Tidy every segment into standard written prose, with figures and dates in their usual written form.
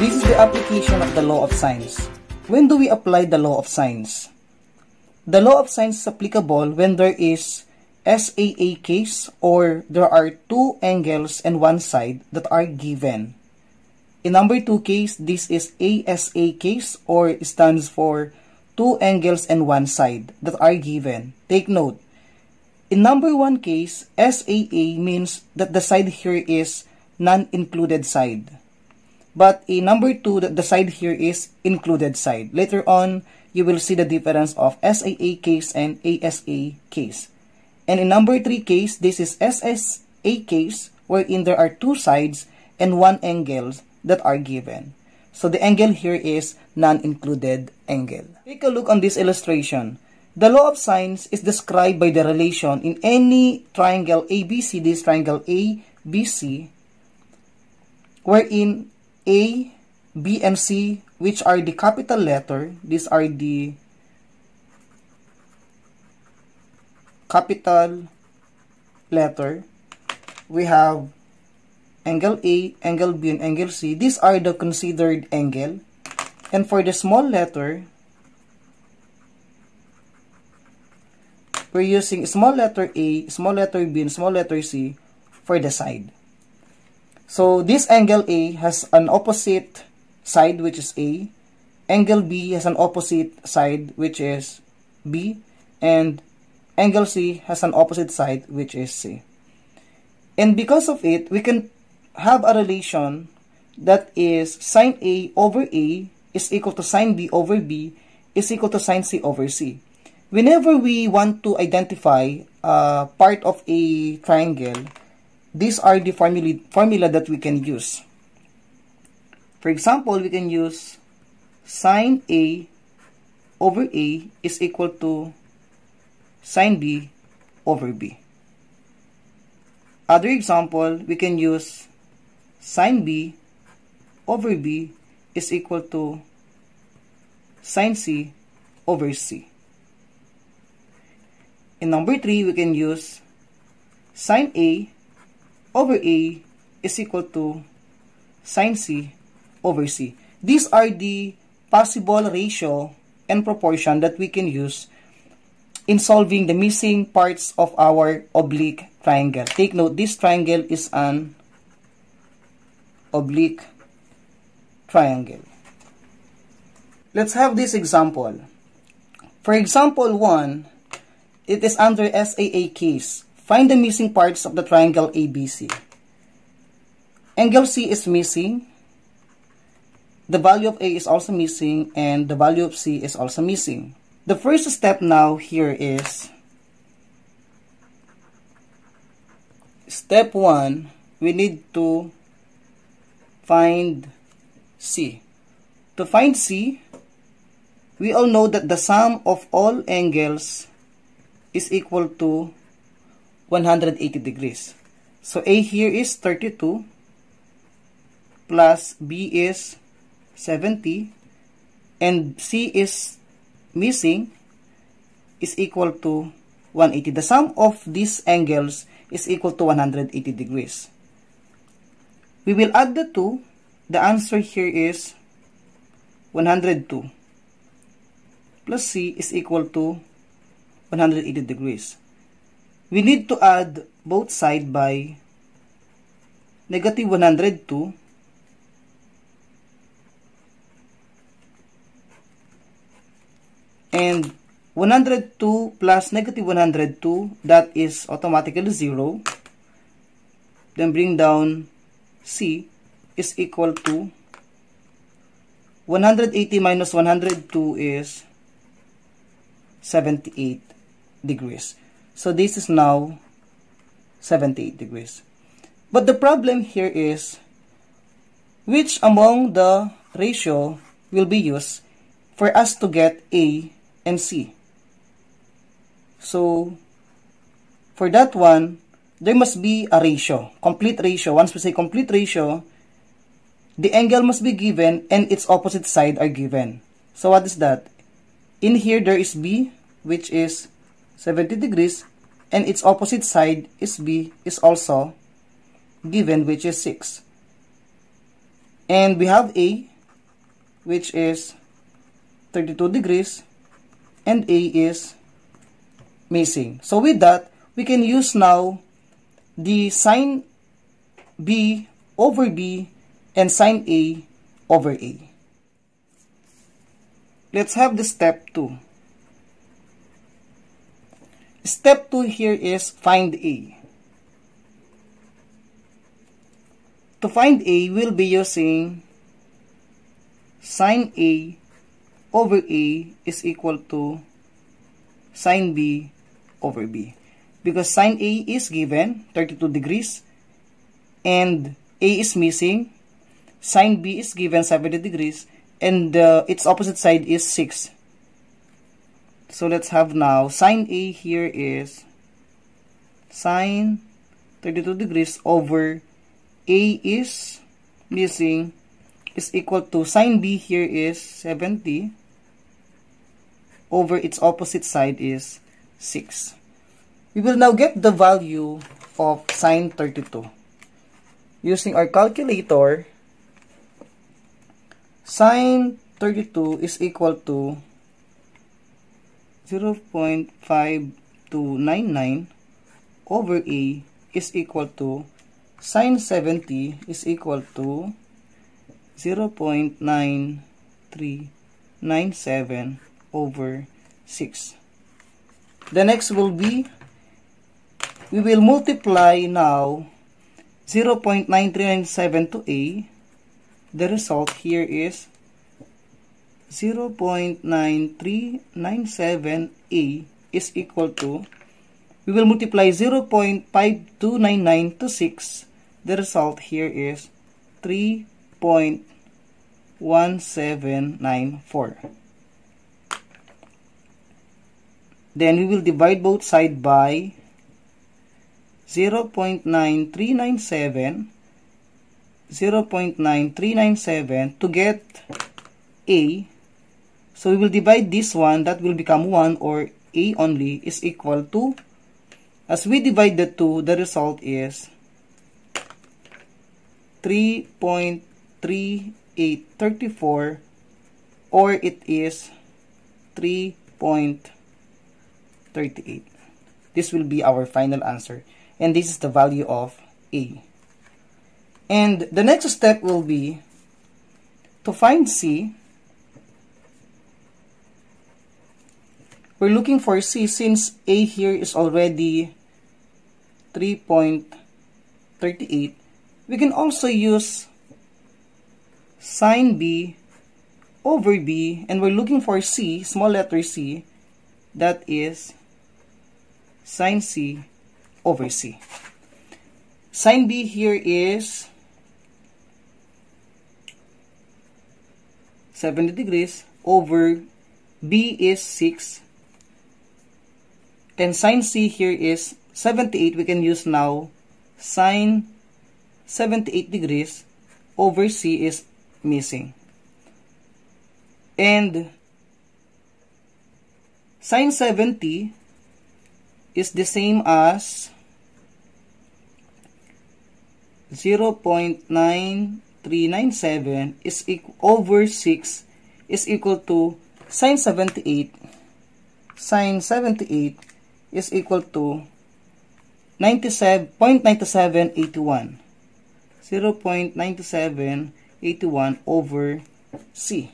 This is the application of the law of sines. When do we apply the law of sines? The law of sines is applicable when there is SAA case or there are two angles and one side that are given. In number 2 case, this is ASA case or stands for two angles and one side that are given. Take note. In number 1 case, SAA means that the side here is non-included side. But in number 2, that the side here is included side. Later on, you will see the difference of SAA case and ASA case. And in number 3 case, this is SSA case wherein there are two sides and one angle that are given. So the angle here is non-included angle. Take a look on this illustration. The law of sines is described by the relation in any triangle ABC, this triangle ABC, wherein A, B, and C, which are the capital letter, these are the capital letter. We have angle A, angle B, and angle C. These are the considered angle. And for the small letter, we're using small letter A, small letter B, and small letter C for the side. So this angle A has an opposite side, which is A. Angle B has an opposite side, which is B. And angle C has an opposite side, which is C. And because of it, we can have a relation that is sine A over A is equal to sine B over B is equal to sine C over C. Whenever we want to identify part of a triangle, these are the formula that we can use. For example, we can use sine A over A is equal to sine B over B. Other example, we can use sine B over B is equal to sine C over C. In number 3, we can use sine A over A is equal to sine C over C. These are the possible ratio and proportion that we can use in solving the missing parts of our oblique triangle. Take note, this triangle is an oblique triangle. Let's have this example. For example 1, it is under SAA case. Find the missing parts of the triangle ABC. Angle C is missing. The value of A is also missing, and the value of C is also missing. The first step now here is step 1. We need to find C. To find C, we all know that the sum of all angles is equal to 180 degrees. So A here is 32 plus B is 70 and C is missing is equal to 180. The sum of these angles is equal to 180 degrees. We will add the two. The answer here is 102 plus C is equal to 180 degrees. We need to add both sides by negative 102 and 102 plus negative 102, that is automatically 0. Then bring down C is equal to 180 minus 102 is 78 degrees. So this is now 78 degrees. But the problem here is which among the ratio will be used for us to get A and C. So for that one, there must be a ratio, complete ratio. Once we say complete ratio, the angle must be given and its opposite side are given. So what is that? In here there is B, which is 70 degrees, and its opposite side is B, is also given, which is 6. And we have A, which is 32 degrees, and A is missing. So with that, we can use now the sine B over B and sine A over A. Let's have the step 2. Step 2 here is find A. To find A, we'll be using sine A over A is equal to sine B over B. Because sine A is given, 32 degrees, and A is missing, sine B is given, 70 degrees, and its opposite side is 6. So let's have now, sine A here is sine 32 degrees over A is missing is equal to sine B here is 70 over its opposite side is 6. We will now get the value of sine 32. Using our calculator, sine 32 is equal to 0.5299 over A is equal to sine 70 is equal to 0.9397 over 6. The next will be, we will multiply now 0.9397 to A. The result here is 0.9397A is equal to, we will multiply 0.5299 to 6. The result here is 3.1794. Then we will divide both sides by 0.9397 to get A. So we will divide this one, that will become 1, or A only is equal to, as we divide the 2, the result is 3.3834, or it is 3.38. This will be our final answer, and this is the value of A. And the next step will be to find C. We're looking for C since A here is already 3.38. We can also use sine B over B, and we're looking for C, small letter C, that is sine C over C. Sine B here is 70 degrees over B is 6. And sine C here is 78. We can use now sine 78 degrees over C is missing. And sine 70 is the same as 0.9397 is over 6 is equal to sine 78. Sine 78 is equal to 0.9781. 0.9781 over C.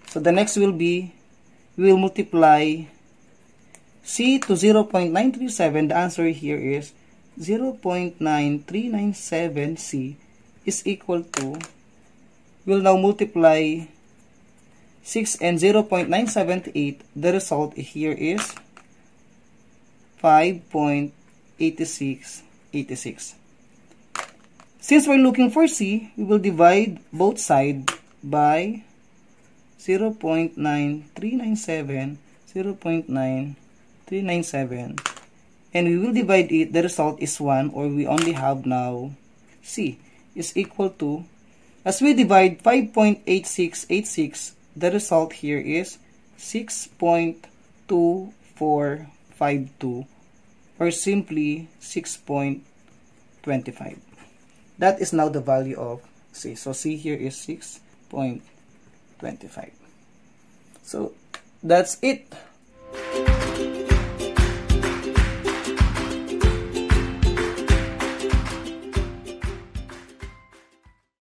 So the next will be, we will multiply C to 0.937. The answer here is 0.9397C is equal to, we'll now multiply 6 and 0.978. The result here is 5.8686. Since we're looking for C, we will divide both sides by 0.9397, 0.9397, and we will divide it. The result is 1, or we only have now C is equal to, as we divide 5.8686, the result here is 6.2452, or simply 6.25. That is now the value of C. So C here is 6.25. 25. So, that's it